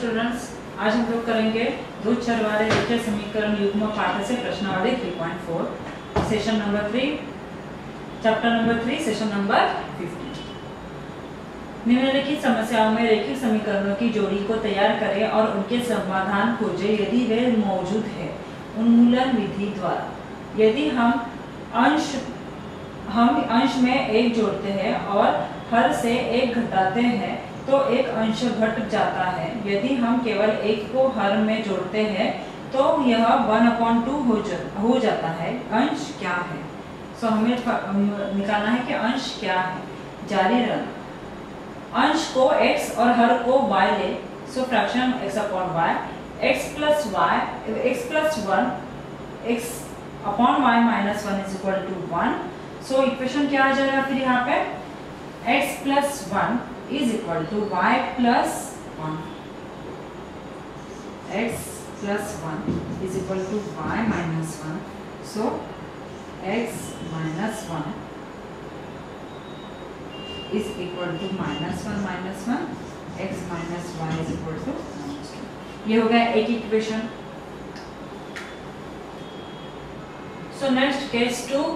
Students, आज हम लोग करेंगे दो चर वाले रेखीय समीकरण युग्म पाठ से प्रश्नावली 3.4 session number 3 chapter number 3 session number 15। निम्नलिखित समस्याओं में रेखीय समीकरणों की जोड़ी को तैयार करें और उनके समाधान खोजें यदि वे मौजूद है उन्मूलन विधि द्वारा। यदि हम अंश में एक जोड़ते हैं और हर से एक घटाते हैं तो एक अंश घट जाता है। यदि हम केवल एक को हर में जोड़ते हैं तो यह 1/2 हो जाता है। अंश क्या है? सो हमें निकालना है कि अंश क्या है। जारी रखना। अंश को x और हर को y ले। सो fraction x/y x plus 1 x upon y minus 1 is equal to 1। So equation क्या आ जाएगा फिर यहाँ पे x plus 1 is equal to y plus 1। x plus 1 is equal to y minus 1। So x minus 1 is equal to minus 1 minus 1 x minus y is equal to minus 2। ये हो गया एक equation. So next case 2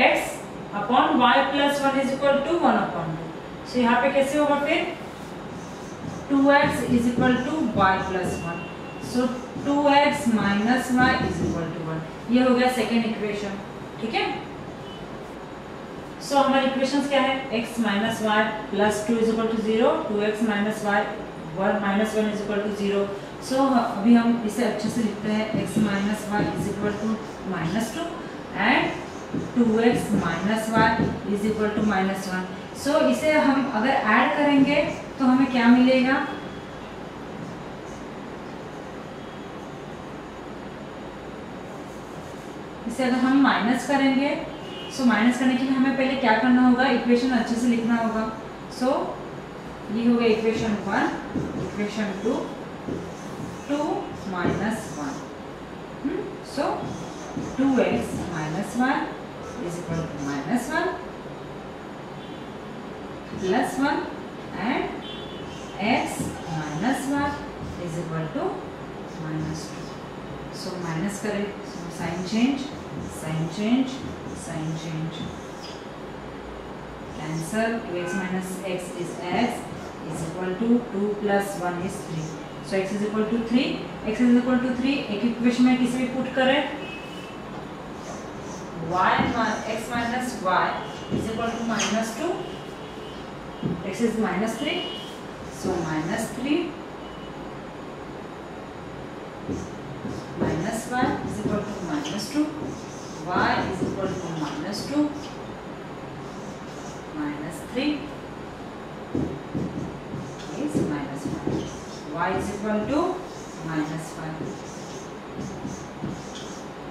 x upon y plus 1 is equal to 1/2। So यहाँ पे कैसे होगा फिर 2x is equal to y plus 1। So 2x minus y is equal to 1। ये हो गया सेकेंड इक्वेशन। ठीक है। सो हमारे इक्वेशंस क्या है x minus y plus 2 is equal to 0, 2x minus y 1 minus 1 is equal to 0। सो अभी हम इसे अच्छे से लिखते हैं x minus y is equal to -2 and 2x minus y is equal to -1। सो इसे हम अगर ऐड करेंगे तो हमें क्या मिलेगा? इसे अगर हम माइनस करेंगे सो माइनस करने के लिए हमें पहले क्या करना होगा? इक्वेशन अच्छे से लिखना होगा। सो ये हो गया equation 1, equation 2 minus 1। So 2x minus y is equal to -1 plus 1 and x minus y is equal to -2। So minus करें, so sign change, cancel। 2x minus x is equal to 2 plus 1 is 3। So x is equal to 3, x is equal to 3 एक equation में किसी भी put करें x minus y is equal to -2, x is -3, so -3 minus y is equal to -2, y is equal to -2 -3 is -5, y is equal to -5।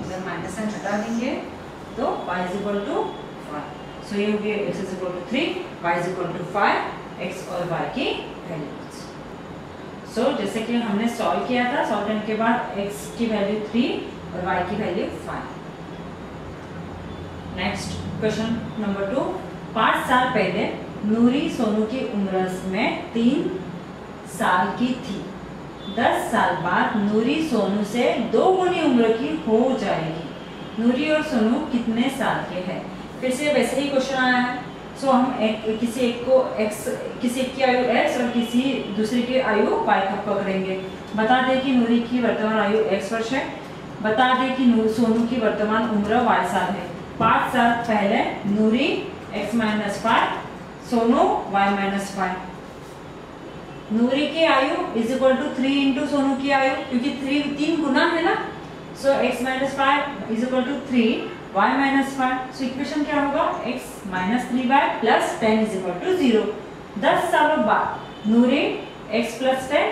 अगर minus sign हटा देंगे तो y is equal to 5। सो ये हो गया x is equal to 3, y is equal to 5, x और y की values. सो जैसे कि हमने सॉल्व किया था, सॉल्व करने के बाद x की वैल्यू 3 और y की वैल्यू 5। Next question number 2। 5 साल पहले नूरी सोनू की उम्र में 3 साल की थी। 10 साल बाद नूरी सोनू से 2 गुनी उम्र की हो जाएगी। नूरी और सोनू कितने साल के हैं? फिर से वैसे ही क्वेश्चन आया है। सो हम किसी एक की आयु x और किसी दूसरे की आयु y का पकड़ेंगे। बता दें कि नूरी की वर्तमान आयु x वर्ष है। बता दें कि सोनू की वर्तमान उम्र y साल है। 5 साल पहले नूरी x minus 5, Sonu y minus 5। Noori की आयु is equal to 3 into Sonu की आयु, क्योंकि 3 गुना है ना। So x minus 5 is equal to 3, y minus 5। So equation क्या होगा? x minus 3y plus 10 is equal to 0। 10 सालों बाद नूरी x plus 10,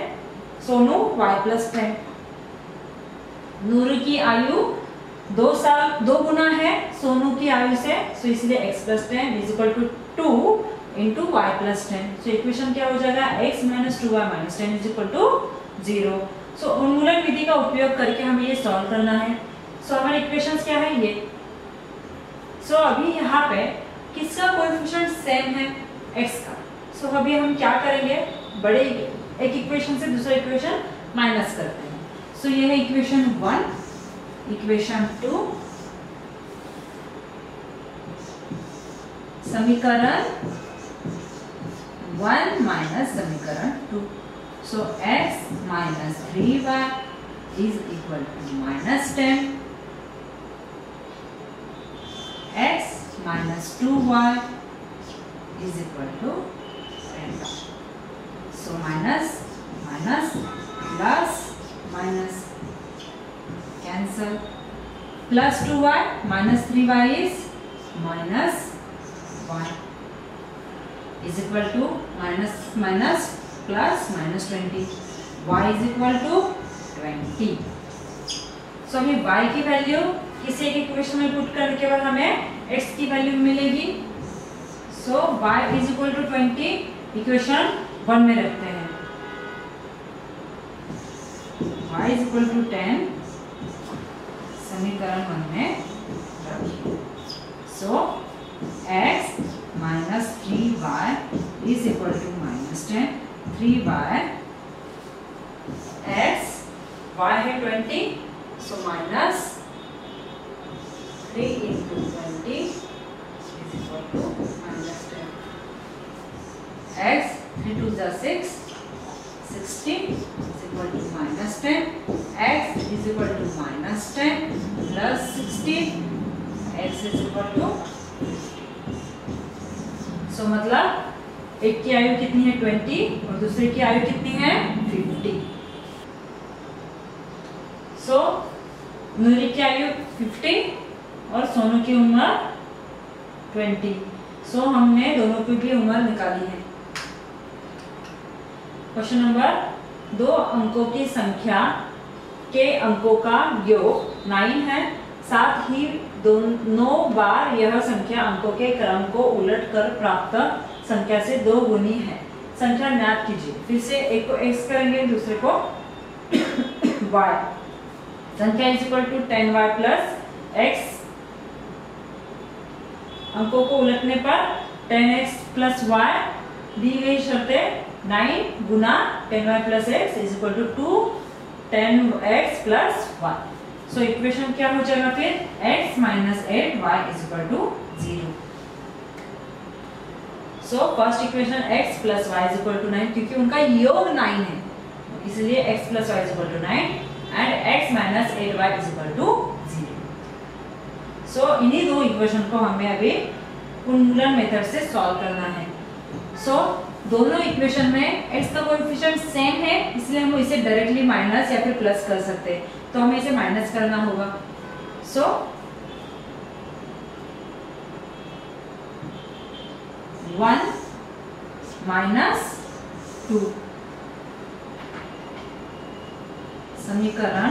Sonu y plus 10। नूरी की आयु 2 गुना है सोनू की आयु से, सो इसलिए x plus 10 is equal to 2 into y plus 10। So equation क्या हो जाएगा? x minus 2y minus 10 is equal to 0। सो उन्मूलन विधि का उपयोग करके हमें ये सॉल्व करना है। सो हमारे इक्वेशंस क्या है ये। सो अभी यहाँ पे किसका कोएफिशिएंट सेम है? x का। सो अभी हम क्या करेंगे? बड़े एक इक्वेशन से दूसरा इक्वेशन माइनस करते हैं। सो ये है इक्वेशन 1, इक्वेशन 2, समीकरण 1 माइनस समीकरण 2। So x minus 3y is equal to minus 10, x minus 2y is equal to 10. So minus plus minus cancel, plus 2y minus 3y is minus 1 is equal to minus plus minus 20, y is equal to 20. So अभी y की value किसी एक equation में put करने के बाद हमें x की वैल्यू मिलेगी। So y is equal to 20 equation 1 में रखते हैं, y इज इक्वल टू 10 समीकरण 1 में रखिए। So x minus 3y is equal to minus 10, 3y x y है 20, so minus 3 into 20 is equal to minus 10. X 3 2 is 6, 60 is equal to minus 10. X is equal to minus 10 plus 60. X is equal to 50. So मतलब एक की आयु कितनी है 20 और दूसरे की आयु कितनी है 50. So नूरी की आयु 50 और सोनू की उम्र 20। सो हमने दोनों की भी उम्र निकाली है। क्वेश्चन नंबर 2 अंकों की संख्या के अंकों का योग 9 है, साथ ही 9 बार यह संख्या अंकों के क्रम को उलट कर प्राप्त संख्या से 2 गुनी है। संख्या ज्ञात कीजिए। फिर से एक को x करेंगे, दूसरे को y। संख्या is equal to 10y plus x, अंकों को उलटने पर 10x प्लस y, दी गई शर्तें 9 गुना 10y plus x is equal to 2 10x plus y। So equation क्या हो जाएगा फिर x minus 8y is equal to 0। So first equation x plus y is equal to 9, क्योंकि उनका योग 9 है इसलिए x plus y is equal to 9 and x minus 8y is equal to 0। So इन्हीं दो इक्वेशन को हमें अभी पुनर्गुणन मेथड से सॉल्व करना है। सो दोनों इक्वेशन में x का कोएफिशिएंट सेम है, इसलिए हम इसे डायरेक्टली माइनस या फिर प्लस कर सकते हैं, तो हमें इसे माइनस करना होगा। सो वन माइनस 2 समीकरण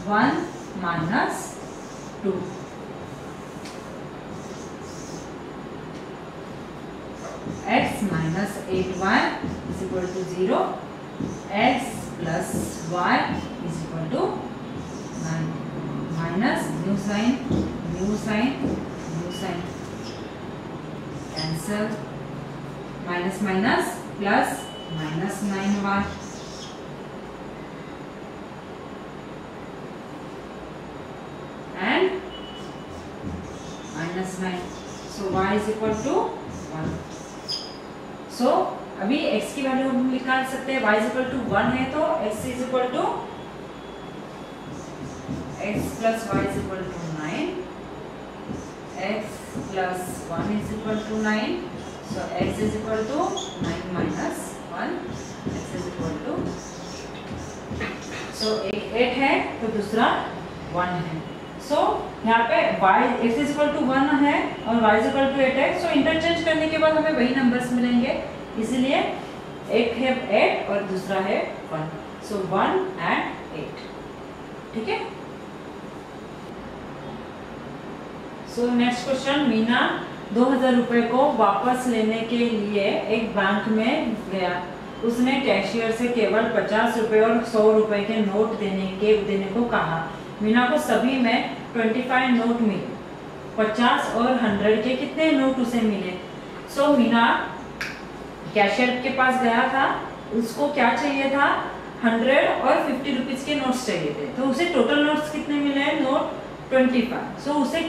1 minus 2 x minus 8y is equal to 0, x plus y is equal to 9, minus new sign cancel, minus minus plus minus 9y and minus 9। So y is equal to 1। So अभी x की value हम निकाल सकते हैं, y is equal to 1 है तो x is equal to x plus y is equal to 9, x plus 1 is equal to 9, so x is equal to 9 minus 1, x is equal to, so एक 8 है तो दूसरा 1 है। सो यहाँ पे y x is equal to 1 है और y is equal to 8 है, सो इंटरचेंज करने के बाद हमें वही नंबर्स मिलेंगे, इसलिए एक है 8 और दूसरा है 1, सो 1 एंड 8। ठीक है। सो नेक्स्ट क्वेश्चन, मीना 2000 रुपए को वापस लेने के लिए एक बैंक में गया। उसने कैशियर से केवल 50 रुपए और 100 रुपए के नोट देने को कहा। मीना को सभी में 25 नोट मिले, 50 और 100 के कितने नोट उसे मिले। सो मीना कैशियर के पास गया था, उसको क्या चाहिए था, 100 और 50 रुपीज के नोट्स चाहिए थे। तो उसे टोटल नोट्स कितने मिले, नोट 25। सो उसे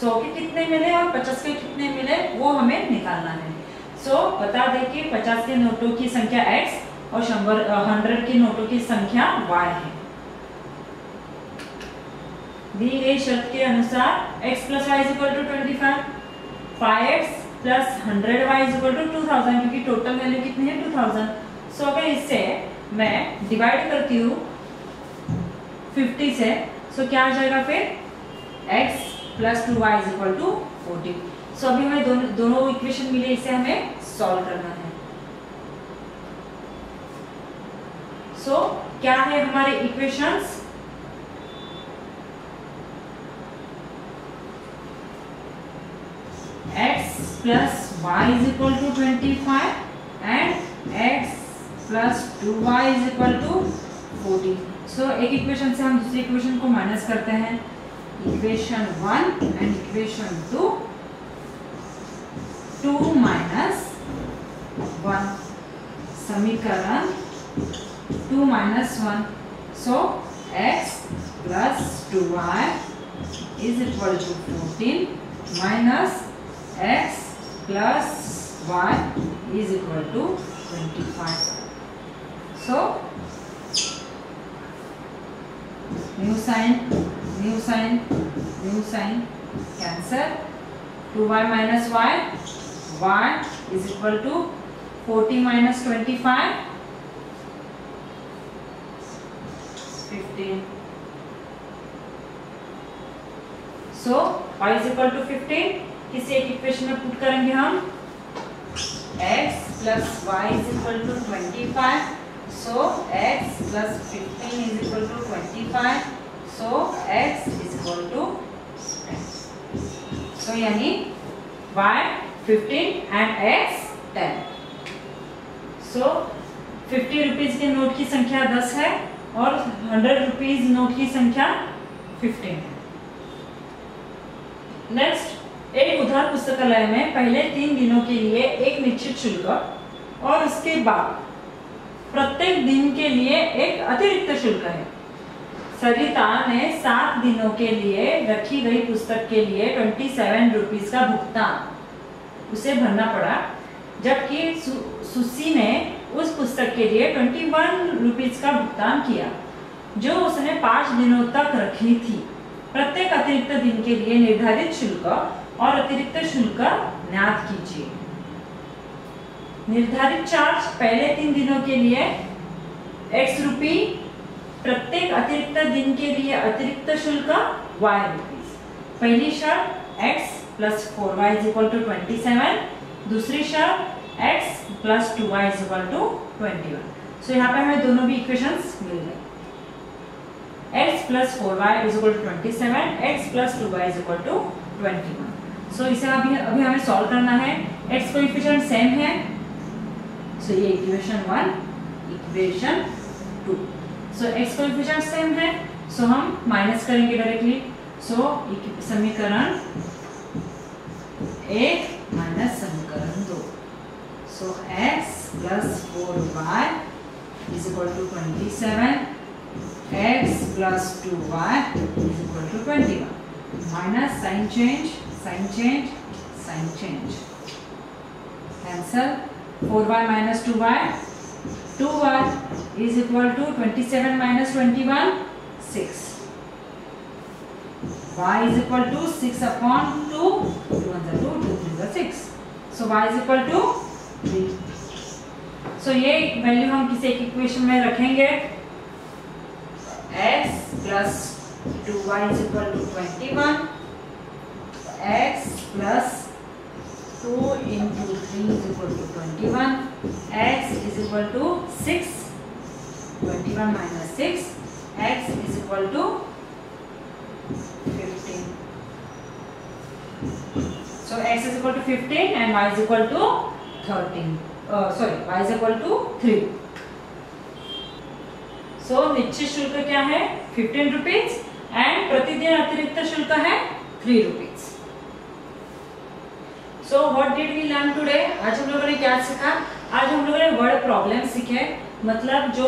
100 के कितने मिले और 50 के कितने मिले, वो हमें निकालना है। सो बता दें कि 50 के नोटों की संख्या x और 100 के नोटों की संख्या y है। दी गई शर्त के अनुसार x + y = 25, 5x + 100y = 2000, क्योंकि टोटल वैल्यू कितनी है, 2000। सो अगर इससे मैं डिवाइड करती हूँ 50 से, सो क्या आ जाएगा फिर, x + 2y = 40। सो अभी हमें दोनों इक्वेशन मिले, इसे हमें सॉल्व करना है। सो क्या है हमारे equations, x + y = 25 and x + 2y = 40। सो एक इक्वेशन से हम दूसरी इक्वेशन को माइनस करते हैं, इक्वेशन 1 एंड इक्वेशन 2, 2 - 1, समीकरण 2 - 1। सो x + 2y = 14 minus x + y = 25। So new sign cancel, 2y minus y is equal to 40 minus 25, 15। So y is equal to 15, किसी एक इक्वेशन में पुट करेंगे हम, x + y = 25, so x + 15 = 25, so x = 10। so यानी y 15 and x 10। so 50 rupees के note की संख्या 10 है और 100 रुपीज नोट की संख्या 15 है। नेक्स्ट, एक उधार पुस्तकालय में पहले 3 दिनों के लिए एक निश्चित शुल्क और उसके बाद प्रत्येक दिन के लिए एक अतिरिक्त शुल्क है। सरिता ने 7 दिनों के लिए रखी गई पुस्तक के लिए 27 रुपीज का भुगतान उसे भरना पड़ा, जबकि सुसी ने उस पुस्तक के लिए 21 रुपीज का भुगतान किया जो उसने 5 दिनों तक रखी थी। प्रत्येक अतिरिक्त दिन के लिए निर्धारित शुल्क और अतिरिक्त शुल्क ज्ञात कीजिए। निर्धारित चार्ज पहले 3 दिनों के लिए x रुपी, प्रत्येक अतिरिक्त दिन के लिए अतिरिक्त शुल्क y रुपीज। पहली शर्त x + 4y = 27, दूसरी शर्त x + 2y = 21। सो यहाँ पे हमें दोनों भी इक्वेशंस मिल गए। x + 4y = 27, x + 2y = 21। सो इसे अभी हमें सॉल्व करना है। x कोएफिशिएंट सेम है, सो ये equation 1, equation 2। So x coefficient same है, सो हम माइनस करेंगे डायरेक्टली। सो समीकरण 1 माइनस समीकरण 2। So x + 4y = 27, x + 2y = 21, minus sign change, cancel, 4y minus 2y, 2y is equal to 27 minus 21, 6, y is equal to 6 upon 2, 2 1 2, 2 3 6, so y is equal to 3। so ये value हम किसी एक equation में रखेंगे, x + 2y = 21, x + 2 × 3 = 21, x is equal to 6, 21 minus 6, x is equal to 15। so x is equal to 15 and y is equal to 13, y is equal to 3। सो निश्चित शुल्क क्या है, 15 रुपीज एंड प्रतिदिन अतिरिक्त शुल्क है 3 rupees. So what did we learn today? आज हम लोगों ने क्या सीखा? आज हम लोगों ने वर्ड प्रॉब्लम सीखे, मतलब जो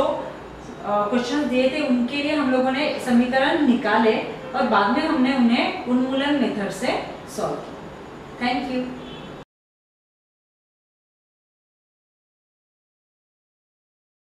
क्वेश्चन दिए थे उनके लिए हम लोगों ने समीकरण निकाले और बाद में हमने उन्हें उन्मूलन मेथड से सॉल्व किया। Thank you.